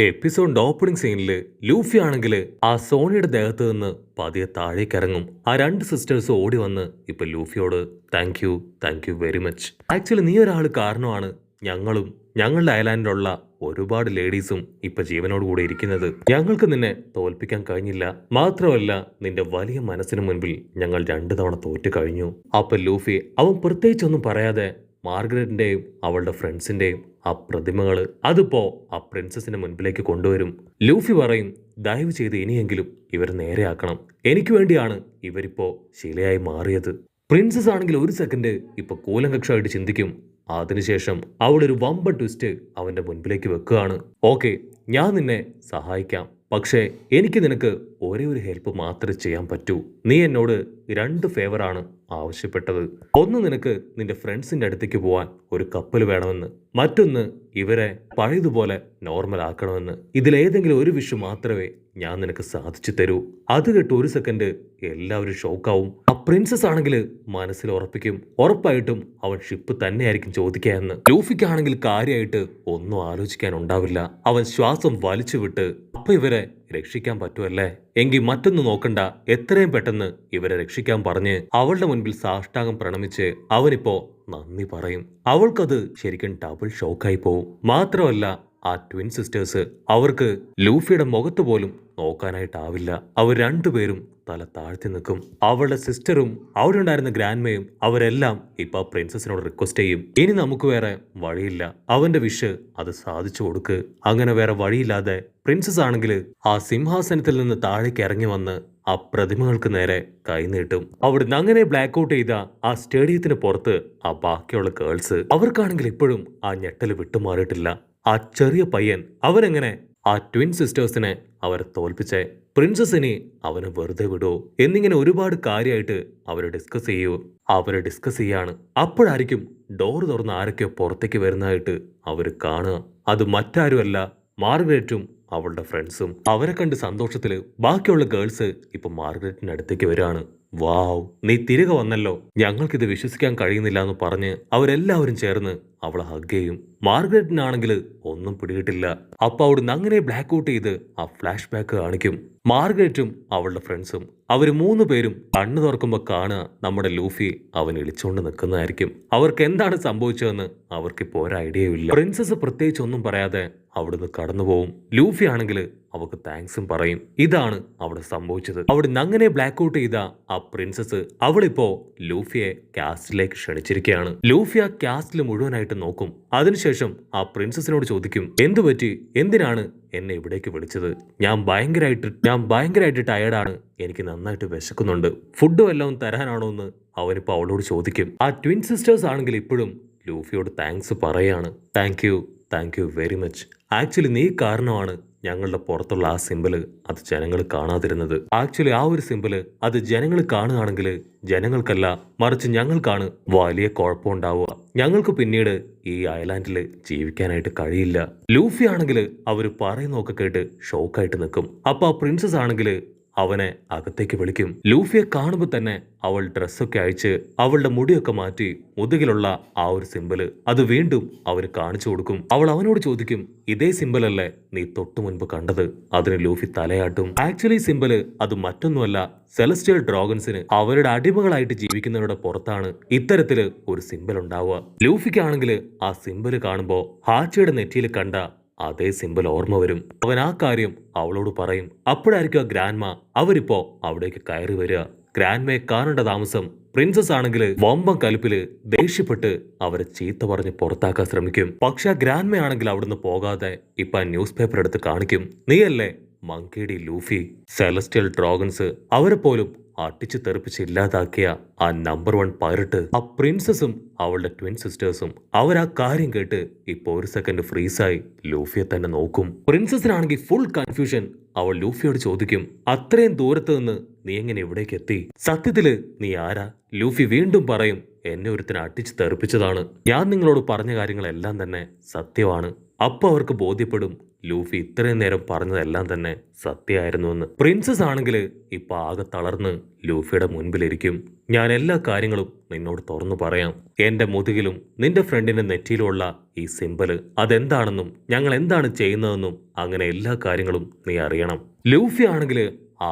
എപ്പിസോഡിന്റെ opening സീനിൽ Luffy ആണെങ്കിൽ ആ സോണിയുടെ ദേഹത്ത് നിന്ന് പതിയെ താഴേക്ക് ഇറങ്ങും. ആ രണ്ട് സിസ്റ്റേഴ്സ് ഓടി വന്ന് ഇപ്പൊ ലൂഫിയോട് thank you very much. Actually നീ ഒരാൾ കാരണമാണ് ഞങ്ങളും ഞങ്ങളുടെ ഐലാൻഡിലുള്ള ഒരുപാട് ലേഡീസും ഇപ്പൊ ജീവനോട് കൂടെ ഇരിക്കുന്നത്. ഞങ്ങൾക്ക് നിന്നെ തോൽപ്പിക്കാൻ കഴിഞ്ഞില്ല, മാത്രമല്ല നിന്റെ വലിയ മനസ്സിന് മുൻപിൽ ഞങ്ങൾ 2 തവണ തോറ്റു കഴിഞ്ഞു. അപ്പൊ ലൂഫി അവൻ പ്രത്യേകിച്ചൊന്നും പറയാതെ മാർഗരറ്റിന്റെയും അവളുടെ ഫ്രണ്ട്സിന്റെയും ആ പ്രതിമകള് അതിപ്പോ ആ പ്രിൻസസിന്റെ മുൻപിലേക്ക് കൊണ്ടുവരും. ലൂഫി പറയും, ദയവ് ചെയ്ത് ഇനിയെങ്കിലും ഇവർ നേരെയാക്കണം, എനിക്ക് വേണ്ടിയാണ് ഇവരിപ്പോ ശിലയായി മാറിയത്. പ്രിൻസസ് ആണെങ്കിൽ ഒരു സെക്കൻഡ് ഇപ്പൊ കൂലങ്കക്ഷമായിട്ട് ചിന്തിക്കും. അതിനുശേഷം അവളൊരു വമ്പൻ ട്വിസ്റ്റ് അവന്റെ മുൻപിലേക്ക് വെക്കുകയാണ്. ഓക്കെ, ഞാൻ നിന്നെ സഹായിക്കാം, പക്ഷേ എനിക്ക് നിനക്ക് ഒരേ ഒരു ഹെൽപ്പ് മാത്രമേ ചെയ്യാൻ പറ്റൂ. നീ എന്നോട് 2 ഫേവറാണ് ആവശ്യപ്പെട്ടത്. ഒന്ന്, നിനക്ക് നിന്റെ ഫ്രണ്ട്സിന്റെ അടുത്തേക്ക് പോവാൻ ഒരു കപ്പൽ വേണമെന്ന്. മറ്റൊന്ന്, ഇവരെ പഴയതുപോലെ നോർമൽ ആക്കണമെന്ന്. ഇതിലേതെങ്കിലും ഒരു വിഷ് മാത്രമേ ഞാൻ നിനക്ക് സാധിച്ചു തരൂ. അത് കേട്ട് ഒരു സെക്കൻഡ് എല്ലാവരും ഷോക്കാവും. ആ പ്രിൻസസ് ആണെങ്കിൽ മനസ്സിൽ ഉറപ്പിക്കും, ഉറപ്പായിട്ടും അവൻ ഷിപ്പ് തന്നെയായിരിക്കും ചോദിക്കുക എന്ന്. ലൂഫിക്കാണെങ്കിൽ കാര്യമായിട്ട് ഒന്നും ആലോചിക്കാൻ ഉണ്ടാവില്ല. അവൻ ശ്വാസം വലിച്ചു വിട്ട്, അപ്പൊ ഇവരെ രക്ഷിക്കാൻ പറ്റുമല്ലേ, എങ്കിൽ മറ്റൊന്ന് നോക്കണ്ട, എത്രയും പെട്ടെന്ന് ഇവരെ രക്ഷിക്കാൻ പറഞ്ഞ് അവളുടെ മുൻപിൽ സാഷ്ടാംഗം പ്രണമിച്ച് അവനിപ്പോ നന്ദി പറയും. അവൾക്കത് ശരിക്കും ഡബിൾ ഷോക്കായി പോവും. മാത്രമല്ല ആ ട്വിൻ സിസ്റ്റേഴ്സ്, അവർക്ക് ലൂഫിയുടെ മുഖത്ത് പോലും നോക്കാനായിട്ടാവില്ല. അവർ 2 പേരും തല താഴ്ത്തി നിൽക്കും. അവളുടെ സിസ്റ്ററും അവിടെ ഉണ്ടായിരുന്ന ഗ്രാൻഡ്മയും അവരെല്ലാം ഇപ്പൊ പ്രിൻസസിനോട് റിക്വസ്റ്റ് ചെയ്യും, ഇനി നമുക്ക് വേറെ വഴിയില്ല, അവന്റെ വിഷ് അത് സാധിച്ചു കൊടുക്ക്. അങ്ങനെ വേറെ വഴിയില്ലാതെ പ്രിൻസസ് ആണെങ്കിൽ ആ സിംഹാസനത്തിൽ നിന്ന് താഴേക്ക് ഇറങ്ങി വന്ന് ആ പ്രതിമകൾക്ക് നേരെ കൈനീട്ടും. അവിടുന്ന് അങ്ങനെ ബ്ലാക്ക് ഔട്ട് ചെയ്ത ആ സ്റ്റേഡിയത്തിന് പുറത്ത് ആ ബാക്കിയുള്ള ഗേൾസ്, അവർക്കാണെങ്കിൽ ഇപ്പോഴും ആ ഞെട്ടല് വിട്ടുമാറിയിട്ടില്ല. ആ ചെറിയ പയ്യൻ അവനെങ്ങനെ ആ ട്വിൻ സിസ്റ്റേഴ്സിനെ അവരെ തോൽപ്പിച്ചേ, പ്രിൻസസിനെ അവനെ വെറുതെ വിടുവോ എന്നിങ്ങനെ ഒരുപാട് കാര്യമായിട്ട് അവരെ ഡിസ്കസ് ചെയ്യാണ്. അപ്പോഴായിരിക്കും ഡോർ തുറന്ന് ആരൊക്കെയോ പുറത്തേക്ക് വരുന്നതായിട്ട് അവർ കാണുക. അത് മറ്റാരുമല്ല, മാർഗരറ്റും അവളുടെ ഫ്രണ്ട്സും. അവരെ കണ്ട് സന്തോഷത്തില് ബാക്കിയുള്ള ഗേൾസ് ഇപ്പൊ മാർഗരറ്റിന്റെ അടുത്തേക്ക് വരികയാണ്. വാവ്, നീ തിരികെ വന്നല്ലോ, ഞങ്ങൾക്കിത് വിശ്വസിക്കാൻ കഴിയുന്നില്ല എന്ന് പറഞ്ഞ് അവരെല്ലാവരും ചേർന്ന് അവളെ ഹഗ് ചെയ്യും. മാർഗരറ്റിനാണെങ്കിൽ ഒന്നും പിടികിട്ടില്ല. അപ്പൊ അവിടുന്ന് അങ്ങനെ ബ്ലാക്ക് ഔട്ട് ചെയ്ത് ആ ഫ്ലാഷ് ബാക്ക് കാണിക്കും. മാർഗരറ്റും അവളുടെ ഫ്രണ്ട്സും അവര് 3 പേരും കണ്ണു തുറക്കുമ്പോ കാണുക നമ്മുടെ ലൂഫി അവൻ ഇളിച്ചുകൊണ്ട് നിൽക്കുന്നതായിരിക്കും. അവർക്ക് എന്താണ് സംഭവിച്ചതെന്ന് അവർക്കിപ്പോ ഒരു ഐഡിയയും ഇല്ല. പ്രിൻസസ് പ്രത്യേകിച്ച് ഒന്നും പറയാതെ അവിടുന്ന് കടന്നു പോവും. ലൂഫി ആണെങ്കിൽ അവക്ക് താങ്ക്സും പറയും. ഇതാണ് അവിടെ സംഭവിച്ചത്. അവിടുന്ന് അങ്ങനെ ബ്ലാക്ക് ഔട്ട് ചെയ്ത ആ പ്രിൻസസ് അവളിപ്പോ ലൂഫിയെ കാസ്റ്റിലേക്ക് ക്ഷണിച്ചിരിക്കുകയാണ്. ലൂഫി ആ കാസ്റ്റിൽ മുഴുവനായിട്ട് നോക്കും. അതിനുശേഷം ആ പ്രിൻസസിനോട് ചോദിക്കും, എന്തുപറ്റി, എന്തിനാണ് എന്നെ ഇവിടേക്ക് വിളിച്ചത്? ഞാൻ ഭയങ്കരമായിട്ട് ടയേർഡാണ്, എനിക്ക് നന്നായിട്ട് വിശക്കുന്നുണ്ട്, ഫുഡ് വല്ലതും തരാനാണോ എന്ന് അവനിപ്പോ അവളോട് ചോദിക്കും. ആ ട്വിൻ സിസ്റ്റേഴ്സ് ആണെങ്കിൽ ഇപ്പോഴും ലൂഫിയോട് താങ്ക്സ് പറയാണ്. Thank you very much. Actually നീ കാരണമാണ് ഞങ്ങളുടെ പുറത്തുള്ള ആ സിമ്പിള് അത് ജനങ്ങൾ കാണാതിരുന്നത്. ആക്ച്വലി ആ ഒരു സിമ്പിള് അത് ജനങ്ങൾ കാണുകയാണെങ്കിൽ ജനങ്ങൾക്കല്ല, മറിച്ച് ഞങ്ങൾക്കാണ് വലിയ കുഴപ്പമുണ്ടാവുക. ഞങ്ങൾക്ക് പിന്നീട് ഈ ഐലാൻഡിൽ ജീവിക്കാനായിട്ട് കഴിയില്ല. ലൂഫി ആണെങ്കിൽ അവര് പറയുന്നൊക്കെ കേട്ട് ഷോക്കായിട്ട് നിൽക്കും. അപ്പൊ ആ പ്രിൻസസ് ആണെങ്കിൽ അവനെ അകത്തേക്ക് വിളിക്കും. ലൂഫിയെ കാണുമ്പോൾ തന്നെ അവൾ ഡ്രസ്സൊക്കെ അയച്ച് അവളുടെ മുടിയൊക്കെ മാറ്റി മുതുകിലുള്ള ആ ഒരു സിമ്പിള് അത് വീണ്ടും അവന് കാണിച്ചു കൊടുക്കും. അവൾ അവനോട് ചോദിക്കും, ഇതേ സിമ്പിൾ അല്ലേ നീ തൊട്ടു മുൻപ് കണ്ടത്? അതിന് ലൂഫി തലയാട്ടും. ആക്ച്വലി സിമ്പിള് അത് മറ്റൊന്നുമല്ല, സെലസ്റ്റിയൽ ഡ്രാഗൺസിന് അവരുടെ അടിമകളായിട്ട് ജീവിക്കുന്നവരുടെ പുറത്താണ് ഇത്തരത്തില് ഒരു സിമ്പിൾ ഉണ്ടാവുക. ലൂഫിക്കാണെങ്കിൽ ആ സിമ്പിള് കാണുമ്പോ ഹാച്ചിയുടെ നെറ്റിയിൽ കണ്ട അതേ സിമ്പിൾ ഓർമ്മ വരും. അവൻ ആ കാര്യം അവളോട് പറയും. അപ്പോഴായിരിക്കും ആ ഗ്രാൻഡ്മ അവരിപ്പോ അവിടേക്ക് കയറി വരിക. ഗ്രാൻഡ്മയെ കാണേണ്ട താമസം പ്രിൻസസ് ആണെങ്കിൽ വമ്പം കലിപ്പില് ദേഷ്യപ്പെട്ട് അവരെ ചീത്ത പറഞ്ഞ് പുറത്താക്കാൻ ശ്രമിക്കും. പക്ഷെ ആ ഗ്രാൻഡ്മയാണെങ്കിൽ അവിടുന്ന് പോകാതെ ഇപ്പൊ ന്യൂസ് പേപ്പർ എടുത്ത് കാണിക്കും, നീയല്ലേ മങ്കേഡി ലൂഫി, സെലസ്റ്റിയൽ ഡ്രാഗൺസ് അവരെ പോലും അടിച്ചു തെറിപ്പിച്ച് ഇല്ലാതാക്കിയ ആ നമ്പർ 1 പൈററ്റ്. ആ പ്രിൻസസും അവളുടെ ട്വിൻ സിസ്റ്റേഴ്സും അവരാ കാര്യം കേട്ട് ഇപ്പൊ ഒരു സെക്കൻഡ് ഫ്രീസായി ലൂഫിയെ തന്നെ നോക്കും. പ്രിൻസസിനാണെങ്കിൽ ഫുൾ കൺഫ്യൂഷൻ. അവൾ ലൂഫിയോട് ചോദിക്കും, അത്രയും ദൂരത്ത് നിന്ന് നീ എങ്ങനെ ഇവിടേക്ക് എത്തി? സത്യത്തില് നീ ആരാ? ലൂഫി വീണ്ടും പറയും, എന്നെ ഒരുത്തിനെ അടിച്ചു തെറിപ്പിച്ചതാണ്. ഞാൻ നിങ്ങളോട് പറഞ്ഞ കാര്യങ്ങളെല്ലാം തന്നെ സത്യമാണ്. അപ്പൊ അവർക്ക് ബോധ്യപ്പെടും ലൂഫി ഇത്രയും നേരം പറഞ്ഞതെല്ലാം തന്നെ സത്യമായിരുന്നുവെന്ന്. പ്രിൻസസ് ആണെങ്കിൽ ഇപ്പൊ ആകെ തളർന്ന് ലൂഫിയുടെ മുൻപിലിരിക്കും. ഞാൻ എല്ലാ കാര്യങ്ങളും നിന്നോട് തുറന്നു പറയാം. എന്റെ മുതുകിലും നിന്റെ ഫ്രണ്ടിന്റെ നെറ്റിയിലുമുള്ള ഈ സിമ്പല് അതെന്താണെന്നും ഞങ്ങൾ എന്താണ് ചെയ്യുന്നതെന്നും അങ്ങനെ എല്ലാ കാര്യങ്ങളും നീ അറിയണം. ലൂഫി ആണെങ്കിൽ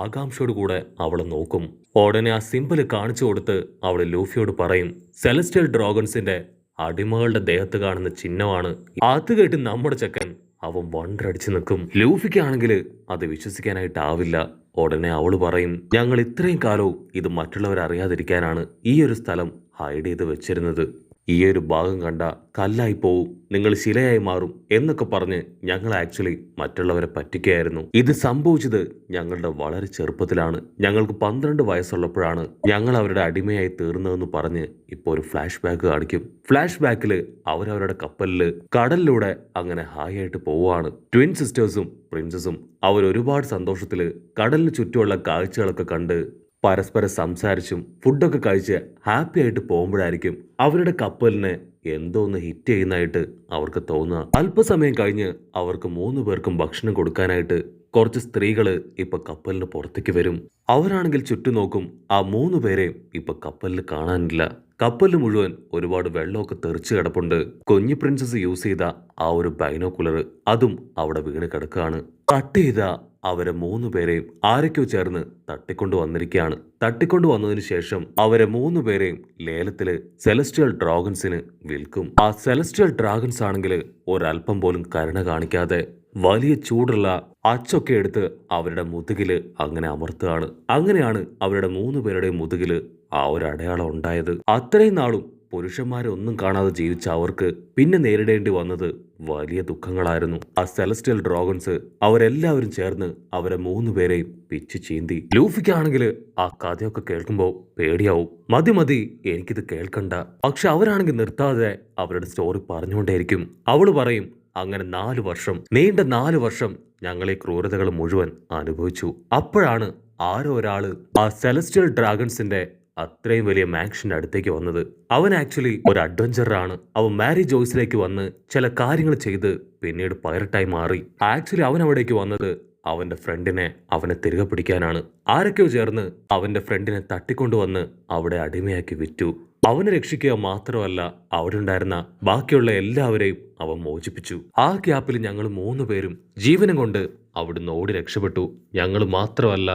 ആകാംക്ഷയോട് കൂടെ അവളെ നോക്കും. ഉടനെ ആ സിമ്പല് കാണിച്ചു കൊടുത്ത് അവള് ലൂഫിയോട് പറയും, സെലസ്റ്റിയൽ ഡ്രാഗൺസിന്റെ അടിമകളുടെ ദേഹത്ത് കാണുന്ന ചിഹ്നമാണ്. അത് കേട്ട് നമ്മുടെ ചെക്കൻ അവൻ വണ്ടടിച്ചു നിൽക്കും. ലൂഫിക്കാണെങ്കിൽ അത് വിശ്വസിക്കാനായിട്ടാവില്ല. ഉടനെ അവള് പറയും, ഞങ്ങൾ ഇത്രയും കാലവും ഇത് മറ്റുള്ളവർ അറിയാതിരിക്കാനാണ് ഈ ഒരു സ്ഥലം ഹൈഡ് ചെയ്ത് വെച്ചിരുന്നത്. ഈ ഒരു ഭാഗം കണ്ട കല്ലായി പോവും, നിങ്ങൾ ശിലയായി മാറും എന്നൊക്കെ പറഞ്ഞ് ഞങ്ങൾ ആക്ച്വലി മറ്റുള്ളവരെ പറ്റിക്കുകയായിരുന്നു. ഇത് സംഭവിച്ചത് ഞങ്ങളുടെ വളരെ ചെറുപ്പത്തിലാണ്. ഞങ്ങൾക്ക് 12 വയസ്സുള്ളപ്പോഴാണ് ഞങ്ങൾ അവരുടെ അടിമയായി തീർന്നതെന്ന് പറഞ്ഞ് ഇപ്പോൾ ഒരു ഫ്ലാഷ് ബാക്ക് കാണിക്കും. ഫ്ലാഷ് ബാക്കിൽ അവരവരുടെ കപ്പലില് കടലിലൂടെ അങ്ങനെ ഹായ് ആയിട്ട് പോവുകയാണ്. ട്വിൻ സിസ്റ്റേഴ്സും പ്രിൻസസും അവരൊരുപാട് സന്തോഷത്തില് കടലിന് ചുറ്റുമുള്ള കാഴ്ചകളൊക്കെ കണ്ട് പരസ്പരം സംസാരിച്ചും ഫുഡൊക്കെ കഴിച്ച് ഹാപ്പി ആയിട്ട് പോകുമ്പോഴായിരിക്കും അവരുടെ കപ്പലിനെ എന്തോ ഒന്ന് ഹിറ്റ് ചെയ്യുന്നതായിട്ട് അവർക്ക് തോന്നുക. അല്പസമയം കഴിഞ്ഞ് അവർക്ക് 3 പേർക്കും ഭക്ഷണം കൊടുക്കാനായിട്ട് കുറച്ച് സ്ത്രീകള് ഇപ്പൊ കപ്പലിന് പുറത്തേക്ക് വരും. അവരാണെങ്കിൽ ചുറ്റും നോക്കും. ആ 3 പേരെയും ഇപ്പൊ കപ്പലിൽ കാണാനില്ല. കപ്പലിൽ മുഴുവൻ ഒരുപാട് വെള്ളമൊക്കെ തെറിച്ച് കിടപ്പുണ്ട്. കുഞ്ഞു പ്രിൻസസ് യൂസ് ചെയ്ത ആ ഒരു ബൈനോക്കുലർ അതും അവിടെ വീണ് കിടക്കുകയാണ്. കട്ട് ചെയ്ത അവരെ 3 പേരെയും ആരൊക്കെയോ ചേർന്ന് തട്ടിക്കൊണ്ടു വന്നിരിക്കുകയാണ്. തട്ടിക്കൊണ്ടു വന്നതിന് ശേഷം അവരെ 3 പേരെയും ലേലത്തില് സെലസ്റ്റിയൽ ഡ്രാഗൺസിന് വിൽക്കും. ആ സെലസ്റ്റിയൽ ഡ്രാഗൺസ് ആണെങ്കിൽ ഒരല്പം പോലും കരുണ കാണിക്കാതെ വലിയ ചൂടുള്ള അച്ചൊക്കെ എടുത്ത് അവരുടെ മുതുകില് അങ്ങനെ അമർത്തുകയാണ്. അങ്ങനെയാണ് അവരുടെ 3 പേരുടെയും മുതുകില് ആ ഒരു അടയാളം ഉണ്ടായത്. അത്രയും നാളും പുരുഷന്മാരെ ഒന്നും കാണാതെ ജീവിച്ച അവർക്ക് പിന്നെ നേരിടേണ്ടി വന്നത് വലിയ ദുഃഖങ്ങളായിരുന്നു. ആ സെലസ്റ്റിയൽ ഡ്രാഗൺസ് അവരെല്ലാവരും ചേർന്ന് അവരെ 3 പേരെയും പിച്ച് ചീന്തി. ലൂഫിക്കാണെങ്കിൽ ആ കഥയൊക്കെ കേൾക്കുമ്പോൾ പേടിയാവും. മതി മതി, എനിക്കിത് കേൾക്കണ്ട. പക്ഷെ അവരാണെങ്കിൽ നിർത്താതെ അവരുടെ സ്റ്റോറി പറഞ്ഞുകൊണ്ടേയിരിക്കും. അവള് പറയും, അങ്ങനെ 4 വർഷം നീണ്ട 4 വർഷം ഞങ്ങൾ ഈ ക്രൂരതകൾ മുഴുവൻ അനുഭവിച്ചു. അപ്പോഴാണ് ആരോ ഒരാള് ആ സെലസ്റ്റിയൽ ഡ്രാഗൺസിന്റെ അത്രയും വലിയ മാൻഷന്റെ അടുത്തേക്ക് വന്നത്. അവൻ ആക്ച്വലി ഒരു അഡ്വഞ്ചറാണ്. അവൻ മാരി ജോയ്സിലേക്ക് വന്ന് ചില കാര്യങ്ങൾ ചെയ്ത് പിന്നീട് പൈററ്റായി മാറി. ആക്ച്വലി അവൻ അവിടേക്ക് വന്നത് അവന്റെ ഫ്രണ്ടിനെ അവനെ തിരികെ പിടിക്കാനാണ്. ആരൊക്കെയോ ചേർന്ന് അവന്റെ ഫ്രണ്ടിനെ തട്ടിക്കൊണ്ടുവന്ന് അവിടെ അടിമയാക്കി വിറ്റു. അവനെ രക്ഷിക്കുക മാത്രമല്ല, അവിടെ ഉണ്ടായിരുന്ന ബാക്കിയുള്ള എല്ലാവരെയും അവൻ മോചിപ്പിച്ചു. ആ ഗ്യാപ്പിൽ ഞങ്ങൾ 3 പേരും ജീവനം കൊണ്ട് അവിടുന്ന് ഓടി രക്ഷപ്പെട്ടു. ഞങ്ങൾ മാത്രമല്ല,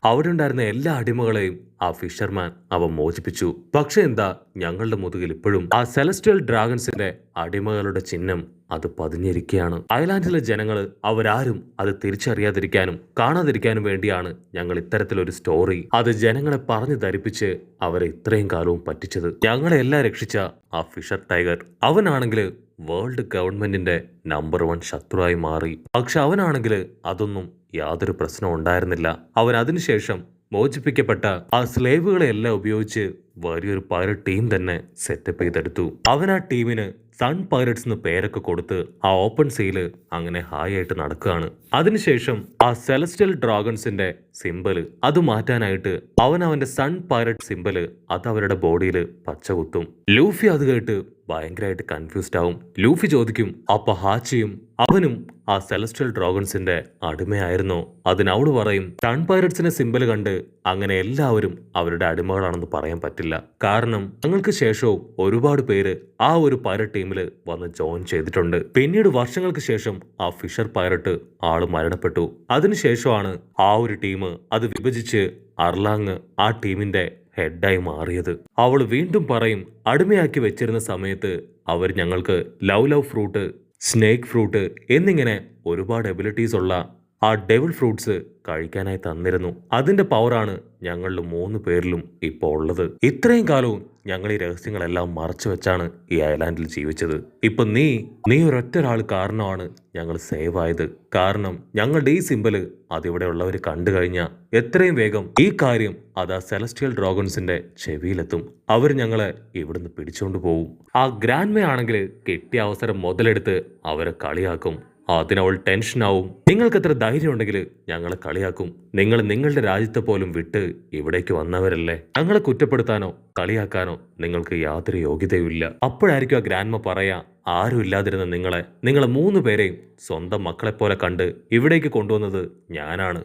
അവിടെ ഉണ്ടായിരുന്ന എല്ലാ അടിമകളെയും ആ ഫിഷർമാൻ അവൻ മോചിപ്പിച്ചു. പക്ഷെ എന്താ, ഞങ്ങളുടെ മുതുകിൽ ഇപ്പോഴും ആ സെലസ്റ്റിയൽ ഡ്രാഗൺസിന്റെ അടിമകളുടെ ചിഹ്നം അത് പതിഞ്ഞിരിക്കുകയാണ്. ഐലാൻഡിലെ ജനങ്ങൾ അവരാരും അത് തിരിച്ചറിയാതിരിക്കാനും കാണാതിരിക്കാനും വേണ്ടിയാണ് ഞങ്ങൾ ഇത്തരത്തിലൊരു സ്റ്റോറി അത് ജനങ്ങളെ പറഞ്ഞു ധരിപ്പിച്ച് അവരെ ഇത്രയും കാലവും പറ്റിച്ചത്. ഞങ്ങളെ എല്ലാം രക്ഷിച്ച ആ ഫിഷർ ടൈഗർ അവനാണെങ്കിൽ വേൾഡ് ഗവൺമെന്റിന്റെ നമ്പർ 1 ശത്രുവായി മാറി. പക്ഷെ അവനാണെങ്കിൽ അതൊന്നും യാതൊരു പ്രശ്നവും ഉണ്ടായിരുന്നില്ല. അവൻ അതിനുശേഷം മോചിപ്പിക്കപ്പെട്ട ആ സ്ലേവുകളെ എല്ലാം ഉപയോഗിച്ച് വലിയൊരു പൈററ്റ് ടീം തന്നെ സെറ്റപ്പ് ചെയ്തെടുത്തു. അവൻ ആ ടീമിന് സൺ പൈററ്റ്സ് എന്ന് പേരൊക്കെ കൊടുത്ത് ആ ഓപ്പൺ സീല് അങ്ങനെ ഹായ് ആയിട്ട് നടക്കുകയാണ്. അതിനുശേഷം ആ സെലസ്റ്റിയൽ ഡ്രാഗൺസിന്റെ സിമ്പല് അത് മാറ്റാനായിട്ട് അവൻ അവന്റെ സൺ പൈററ്റ് സിമ്പല് അത് അവരുടെ ബോഡിയിൽ പച്ച കുത്തും. ലൂഫി അത് കേട്ട് ഭയങ്കരമായിട്ട് കൺഫ്യൂസ്ഡ് ആവും. ലൂഫി ചോദിക്കും, അപ്പൊ ഹാച്ചിയും അവനും ആ സെലസ്റ്റിയൽ ഡ്രാഗൺസിന്റെ അടിമയായിരുന്നോ? അതിനവള് പറയും, സൺ പൈററ്റ്സിന്റെ സിമ്പല് കണ്ട് അങ്ങനെ എല്ലാവരും അവരുടെ അടിമകളാണെന്ന് പറയാൻ പറ്റില്ല. കാരണം ഞങ്ങൾക്ക് ശേഷവും ഒരുപാട് പേര് ആ ഒരു പൈററ്റ് ടീമിൽ വന്ന് ജോയിൻ ചെയ്തിട്ടുണ്ട്. പിന്നീട് വർഷങ്ങൾക്ക് ശേഷം ആ ഫിഷർ പൈററ്റ് ആള് മരണപ്പെട്ടു. അതിനുശേഷമാണ് ആ ഒരു ടീം അത് വിഭജിച്ച് അർലാങ് ആ ടീമിന്റെ ഹെഡായി മാറിയത്. അവൾ വീണ്ടും പറയും, അടിമയാക്കി വെച്ചിരുന്ന സമയത്ത് അവർ ഞങ്ങൾക്ക് ലവ് ഫ്രൂട്ട്, സ്നേക്ക് ഫ്രൂട്ട് എന്നിങ്ങനെ ഒരുപാട് എബിലിറ്റീസ് ഉള്ള ആ ഡെവിൾ ഫ്രൂട്ട്സ് കഴിക്കാനായി തന്നിരുന്നു. അതിന്റെ പവറാണ് ഞങ്ങളുടെ 3 പേരിലും ഇപ്പോൾ ഉള്ളത്. ഇത്രയും കാലവും ഞങ്ങൾ ഈ രഹസ്യങ്ങളെല്ലാം മറച്ചു വെച്ചാണ് ഈ ഐലാൻഡിൽ ജീവിച്ചത്. ഇപ്പൊ നീ ഒരൊറ്റ ഒരാൾ കാരണമാണ് ഞങ്ങൾ സേവ് ആയത്. കാരണം ഞങ്ങളുടെ ഈ സിമ്പല് അതിവിടെ ഉള്ളവർ കണ്ടു കഴിഞ്ഞാൽ എത്രയും വേഗം ഈ കാര്യം അത് ആ സെലസ്റ്റിയൽ ഡ്രാഗൺസിന്റെ ചെവിയിലെത്തും. അവർ ഞങ്ങളെ ഇവിടുന്ന് പിടിച്ചോണ്ട് പോവും. ആ ഗ്രാൻഡ് ആണെങ്കിൽ കിട്ടിയ അവസരം മുതലെടുത്ത് അവരെ കളിയാക്കും. അതിനവൾ ടെൻഷനാവും. നിങ്ങൾക്ക് എത്ര ധൈര്യം ഉണ്ടെങ്കിൽ ഞങ്ങളെ കളിയാക്കും. നിങ്ങൾ നിങ്ങളുടെ രാജ്യത്തെ പോലും വിട്ട് ഇവിടേക്ക് വന്നവരല്ലേ. ഞങ്ങളെ കുറ്റപ്പെടുത്താനോ കളിയാക്കാനോ നിങ്ങൾക്ക് യാതൊരു യോഗ്യതയുമില്ല. അപ്പോഴായിരിക്കും ആ ഗ്രാൻഡ്മ പറയാ, ആരും ഇല്ലാതിരുന്ന നിങ്ങളെ 3 പേരെയും സ്വന്തം മക്കളെപ്പോലെ കണ്ട് ഇവിടേക്ക് കൊണ്ടുവന്നത് ഞാനാണ്.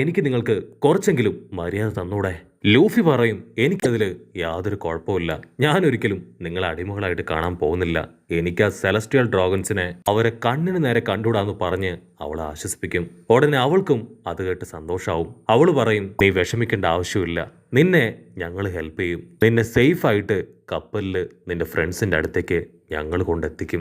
എനിക്ക് നിങ്ങൾക്ക് കുറച്ചെങ്കിലും മര്യാദ തന്നൂടെ? ലൂഫി പറയും, എനിക്കതില് യാതൊരു കുഴപ്പവുമില്ല. ഞാനൊരിക്കലും നിങ്ങളെ അടിമകളായിട്ട് കാണാൻ പോകുന്നില്ല. എനിക്ക് ആ സെലസ്റ്റിയൽ ഡ്രാഗൺസിനെ അവരെ കണ്ണിന് നേരെ കണ്ടുകൂടാന്ന് പറഞ്ഞ് അവളെ ആശ്വസിപ്പിക്കും. ഉടനെ അവൾക്കും അത് കേട്ട് സന്തോഷാവും. അവള് പറയും, നീ വിഷമിക്കേണ്ട ആവശ്യമില്ല. നിന്നെ ഞങ്ങൾ ഹെൽപ്പ് ചെയ്യും. നിന്നെ സേഫ് ആയിട്ട് കപ്പലില് നിന്റെ ഫ്രണ്ട്സിന്റെ അടുത്തേക്ക് ഞങ്ങൾ കൊണ്ടെത്തിക്കും.